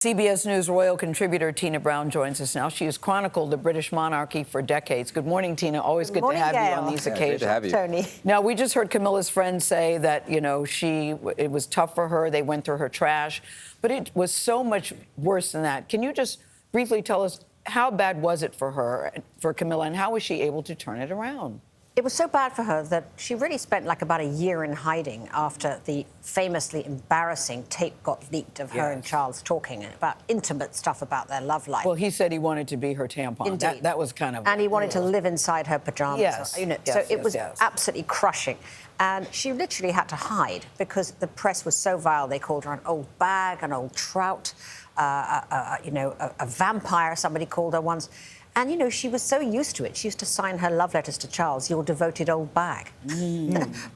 CBS News royal contributor Tina Brown joins us now. She has chronicled the British monarchy for decades. Good morning, Tina. Always good to have you on these occasions. Good to have you. Tony. Now, we just heard Camilla's friend say that, it was tough for her. They went through her trash. But it was so much worse than that. Can you just briefly tell us how bad was it for her, for Camilla, and how was she able to turn it around? It was so bad for her that she really spent like about a year in hiding after the famously embarrassing tape got leaked of her and Charles talking about intimate stuff about their love life. Well, he said he wanted to be her tampon. Indeed. That was kind of... And he wanted to live inside her pajamas. Yes. So it was absolutely crushing. And she literally had to hide because the press was so vile. They called her an old bag, an old trout, a vampire, somebody called her once. And, she was so used to it. She used to sign her love letters to Charles, your devoted old bag,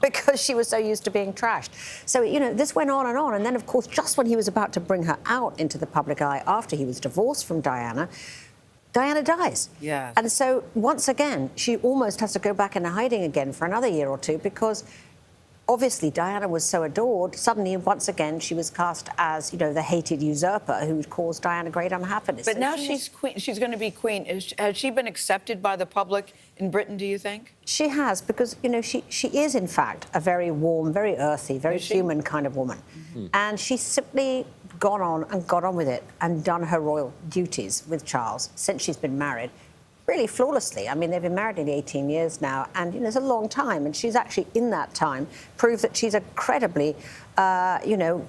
because she was so used to being trashed. So, this went on. And then, of course, just when he was about to bring her out into the public eye after he was divorced from Diana dies. Yeah. And so, once again, she almost has to go back into hiding again for another year or two because... obviously, Diana was so adored. Suddenly, once again, she was cast as, the hated usurper who would cause Diana great unhappiness. But now she's queen. She's going to be queen. Has she been accepted by the public in Britain, do you think? She has, because, she is, in fact, a very warm, very earthy, very human kind of woman. Mm-hmm. And she's simply gone on with it and done her royal duties with Charles since she's been married. Really flawlessly. I mean, they've been married nearly 18 years now, and it's a long time. And she's actually, in that time, proved that she's a credibly, sort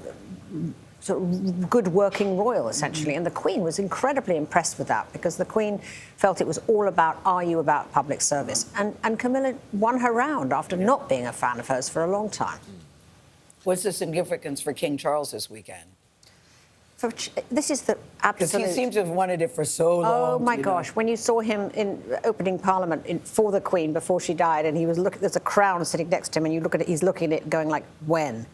of good working royal, essentially. And the Queen was incredibly impressed with that because the Queen felt it was all about, are you about public service? And Camilla won her round after not being a fan of hers for a long time. What's the significance for King Charles this weekend? This is the absolute... Because he seems to have wanted it for so long. Oh, my gosh. When you saw him in opening Parliament for the Queen before she died, and he was looking... There's a crown sitting next to him, and you look at it, he's looking at it going like, when?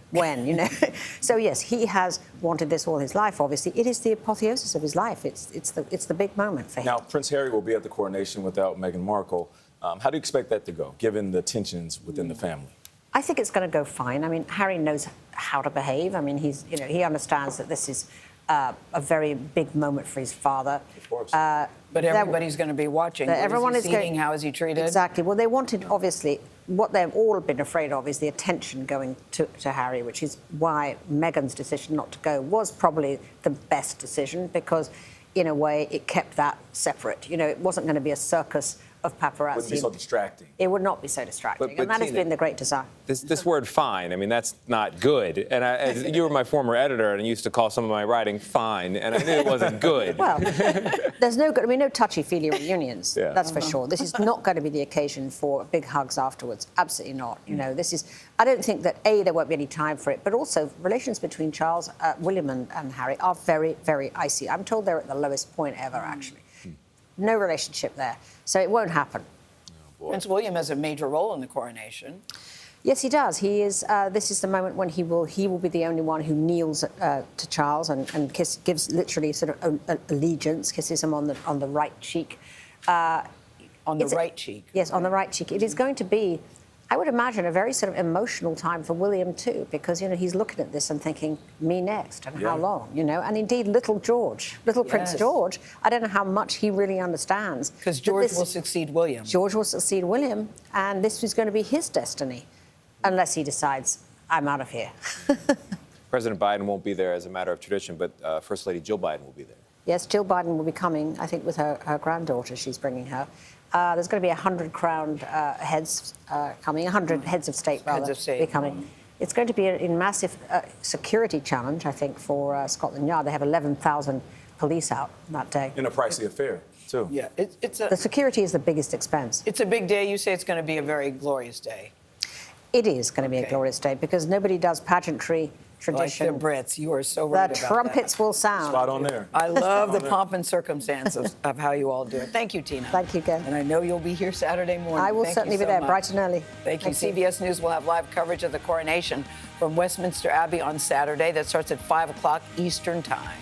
So, yes, he has wanted this all his life, obviously. It is the apotheosis of his life. It's the big moment for him. Now, Prince Harry will be at the coronation without Meghan Markle. How do you expect that to go, given the tensions within the family? I think it's going to go fine. I mean, Harry knows how to behave. I mean, he understands that this is... a very big moment for his father. Of course. But everybody's going to be watching. Everyone is eating. How is he treated? Exactly. Well, they wanted, obviously, what they've all been afraid of is the attention going to Harry, which is why Meghan's decision not to go was probably the best decision because, in a way, it kept that separate. It wasn't going to be a circus of paparazzi. It wouldn't be so distracting. It would not be so distracting. But and that Tina, has been the great design. This word fine, I mean, that's not good. And you were my former editor and used to call some of my writing fine, and I knew it wasn't good. Well, there's no touchy-feely reunions, that's for sure. This is not going to be the occasion for big hugs afterwards. Absolutely not. I don't think that, A, there won't be any time for it, but also relations between William and Harry are very, very icy. I'm told they're at the lowest point ever, actually. No relationship there. So it won't happen. Oh, Prince William has a major role in the coronation. Yes, he does. He is. This is the moment when he will be the only one who kneels to Charles and gives literally sort of allegiance, kisses him on the right cheek. On the right cheek? Yes, on the right cheek. It is going to be, I would imagine, a very sort of emotional time for William too, because he's looking at this and thinking, me next, and how long, and indeed little Prince George, I don't know how much he really understands. Because George will succeed William. George will succeed William, and this is going to be his destiny, unless he decides, I'm out of here. President Biden won't be there as a matter of tradition, but First Lady Jill Biden will be there. Yes, Jill Biden will be coming, I think, with her granddaughter. She's bringing her. There's going to be 100 crowned heads coming, 100 heads of state, rather, heads of state. be coming. It's going to be a massive security challenge, I think, for Scotland Yard. They have 11,000 police out that day. In a pricey affair, too. Yeah, the security is the biggest expense. It's a big day. You say it's going to be a very glorious day. It is going to be a glorious day because nobody does pageantry tradition. Like the Brits. You are so right about that. The trumpets will sound. Spot on there. I love the pomp and circumstance of how you all do it. Thank you, Tina. Thank you, Gayle. And I know you'll be here Saturday morning. I will certainly be there, bright and early. Thank you. CBS News will have live coverage of the coronation from Westminster Abbey on Saturday. That starts at 5 o'clock Eastern Time.